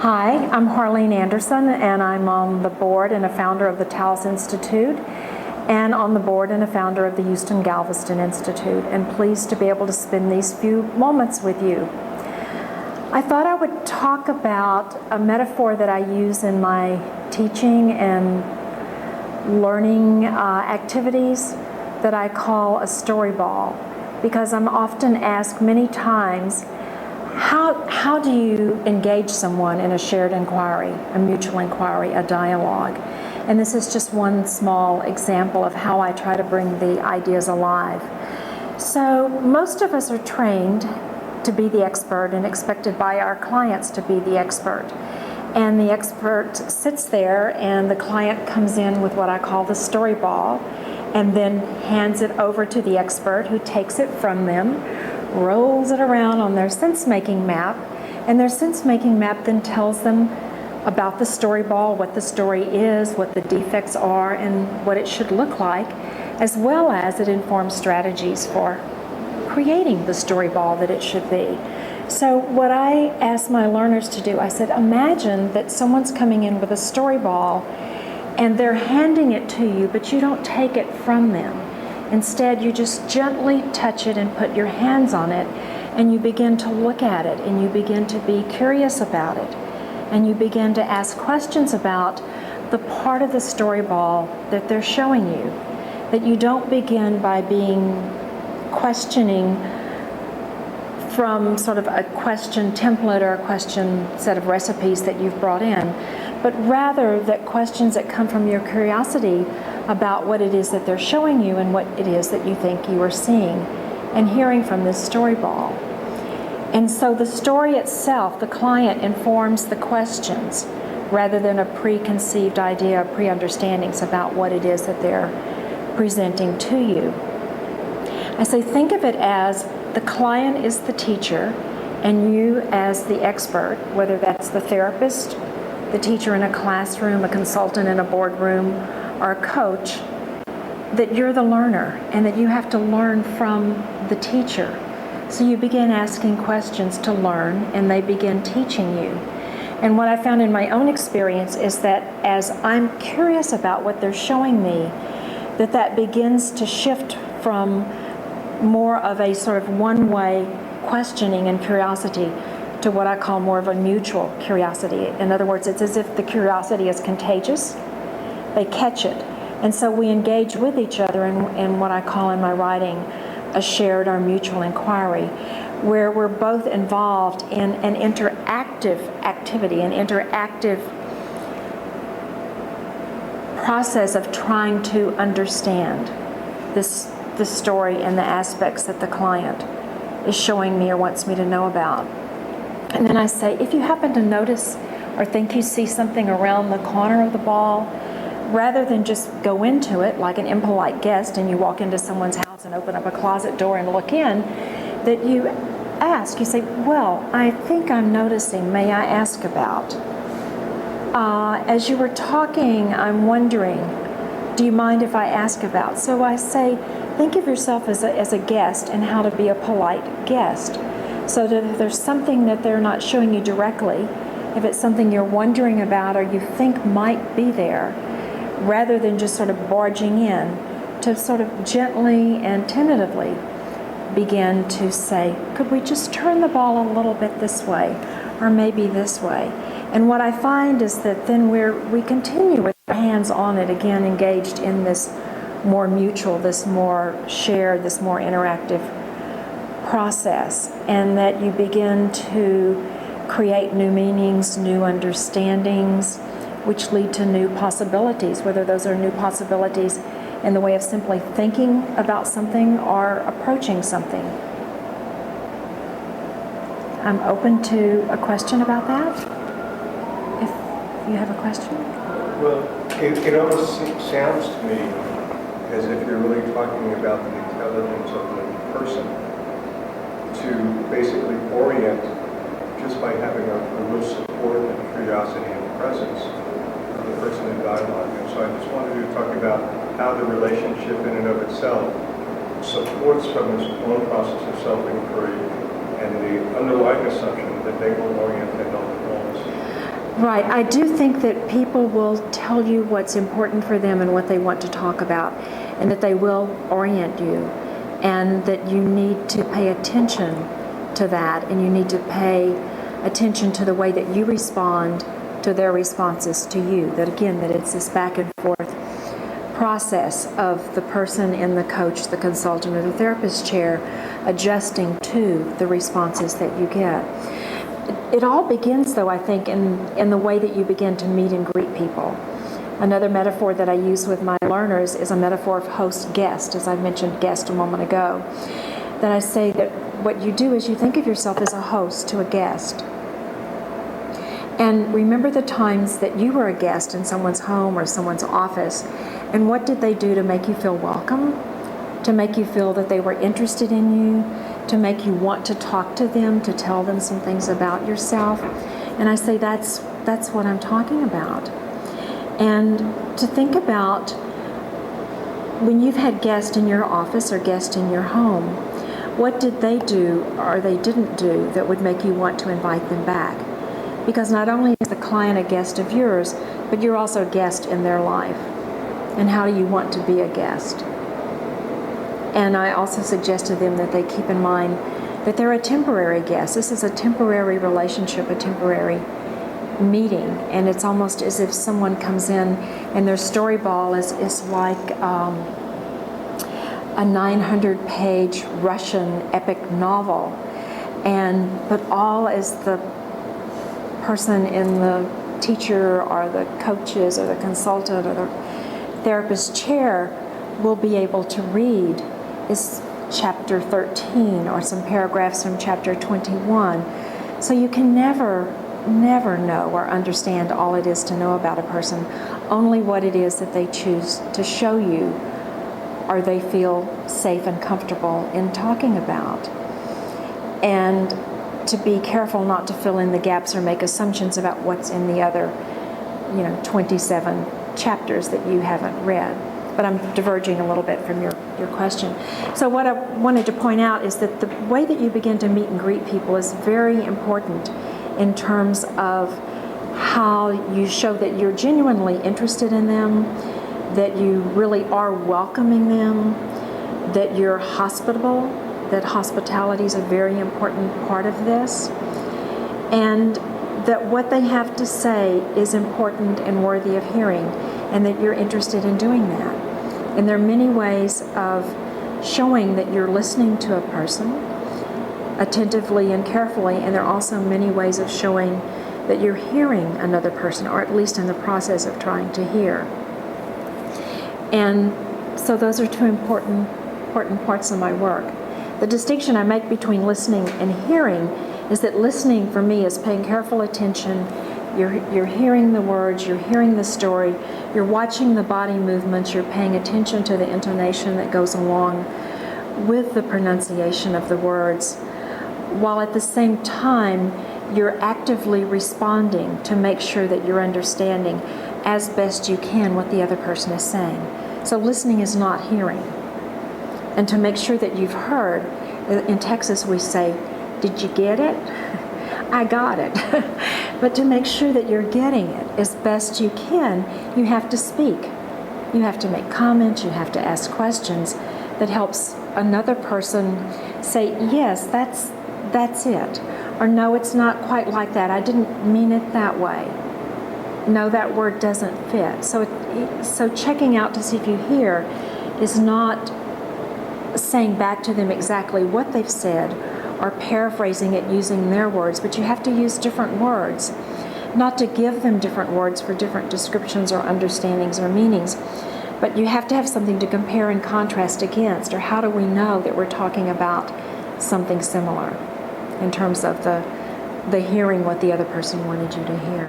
Hi, I'm Harlene Anderson, and I'm on the board and a founder of the Taos Institute, and on the board and a founder of the Houston Galveston Institute, and pleased to be able to spend these few moments with you. I thought I would talk about a metaphor that I use in my teaching and learning activities that I call a story ball, because I'm often asked many times, how do you engage someone in a shared inquiry, a mutual inquiry, a dialogue? And this is just one small example of how I try to bring the ideas alive. So most of us are trained to be the expert and expected by our clients to be the expert. And the expert sits there and the client comes in with what I call the story ball and then hands it over to the expert, who takes it from them, rolls it around on their sense-making map, and their sense-making map then tells them about the story ball, what the story is, what the defects are, and what it should look like, as well as it informs strategies for creating the story ball that it should be. So what I asked my learners to do, I said, imagine that someone's coming in with a story ball and they're handing it to you, but you don't take it from them. Instead, you just gently touch it and put your hands on it, and you begin to look at it, and you begin to be curious about it, and you begin to ask questions about the part of the story ball that they're showing you. That you don't begin by questioning from sort of a question template or a question set of recipes that you've brought in, but rather that questions that come from your curiosity about what it is that they're showing you and what it is that you think you are seeing and hearing from this story ball. And so the story itself, the client informs the questions rather than a preconceived idea, pre-understandings about what it is that they're presenting to you. I say think of it as the client is the teacher and you as the expert, whether that's the therapist, the teacher in a classroom, a consultant in a boardroom, or a coach, that you're the learner and that you have to learn from the teacher. So you begin asking questions to learn and they begin teaching you. And what I found in my own experience is that as I'm curious about what they're showing me, that begins to shift from more of a sort of one-way questioning and curiosity to what I call more of a mutual curiosity. In other words, it's as if the curiosity is contagious. They catch it. And so we engage with each other in what I call in my writing a shared or mutual inquiry, where we're both involved in an interactive activity, an interactive process of trying to understand this story and the aspects that the client is showing me or wants me to know about. And then I say, if you happen to notice or think you see something around the corner of the ball, rather than just go into it like an impolite guest and you walk into someone's house and open up a closet door and look in, that you ask, you say, well, I think I'm noticing, may I ask about? As you were talking, I'm wondering, do you mind if I ask about? So I say, think of yourself as a guest and how to be a polite guest. So that if there's something that they're not showing you directly, if it's something you're wondering about or you think might be there, rather than just sort of barging in, to sort of gently and tentatively begin to say, could we just turn the ball a little bit this way, or maybe this way? And what I find is that then we continue with our hands on it, again engaged in this more mutual, this more shared, this more interactive process, and that you begin to create new meanings, new understandings, which lead to new possibilities, whether those are new possibilities in the way of simply thinking about something or approaching something. I'm open to a question about that, if you have a question. Well, it almost sounds to me as if you're really talking about the intelligence of the person to basically orient just by having a real support and curiosity and presence of the person in dialogue. And so I just wanted to talk about how the relationship in and of itself supports from his own process of self-inquiry and the underlying assumption that they will orient and help the Right. I do think that people will tell you what's important for them and what they want to talk about, and that they will orient you, and that you need to pay attention to that, and you need to pay attention to the way that you respond to their responses to you. That again, that it's this back and forth process of the person in the coach, the consultant, or the therapist chair adjusting to the responses that you get. It all begins, though, I think, in the way that you begin to meet and greet people. Another metaphor that I use with my learners is a metaphor of host-guest, as I mentioned guest a moment ago. That I say that what you do is you think of yourself as a host to a guest. And remember the times that you were a guest in someone's home or someone's office, and what did they do to make you feel welcome, to make you feel that they were interested in you, to make you want to talk to them, to tell them some things about yourself. And I say that's what I'm talking about. And to think about when you've had guests in your office or guests in your home, what did they do or they didn't do that would make you want to invite them back? Because not only is the client a guest of yours, but you're also a guest in their life. And how do you want to be a guest? And I also suggest to them that they keep in mind that they're a temporary guest. This is a temporary relationship, a temporary meeting. And it's almost as if someone comes in and their story ball is like a 900-page Russian epic novel. But all as the person in the teacher or the coaches or the consultant or the therapist chair will be able to read is chapter 13 or some paragraphs from chapter 21. So you can never know or understand all it is to know about a person, only what it is that they choose to show you or they feel safe and comfortable in talking about. And to be careful not to fill in the gaps or make assumptions about what's in the other, 27 chapters that you haven't read. But I'm diverging a little bit from your question. So what I wanted to point out is that the way that you begin to meet and greet people is very important in terms of how you show that you're genuinely interested in them, that you really are welcoming them, that you're hospitable, that hospitality is a very important part of this, and that what they have to say is important and worthy of hearing, and that you're interested in doing that. And there are many ways of showing that you're listening to a person attentively and carefully, and there are also many ways of showing that you're hearing another person, or at least in the process of trying to hear. And so those are two important parts of my work. The distinction I make between listening and hearing is that listening for me is paying careful attention. You're hearing the words, you're hearing the story, you're watching the body movements, you're paying attention to the intonation that goes along with the pronunciation of the words, while at the same time you're actively responding to make sure that you're understanding as best you can what the other person is saying. So listening is not hearing. And to make sure that you've heard, in Texas we say, "Did you get it?" I got it. But to make sure that you're getting it as best you can, you have to speak. You have to make comments, you have to ask questions that helps another person say, "Yes, that's it." Or, "No, it's not quite like that. I didn't mean it that way. No, that word doesn't fit." So checking out to see if you hear is not saying back to them exactly what they've said or paraphrasing it using their words, but you have to use different words, not to give them different words for different descriptions or understandings or meanings, but you have to have something to compare and contrast against, or how do we know that we're talking about something similar in terms of the hearing what the other person wanted you to hear.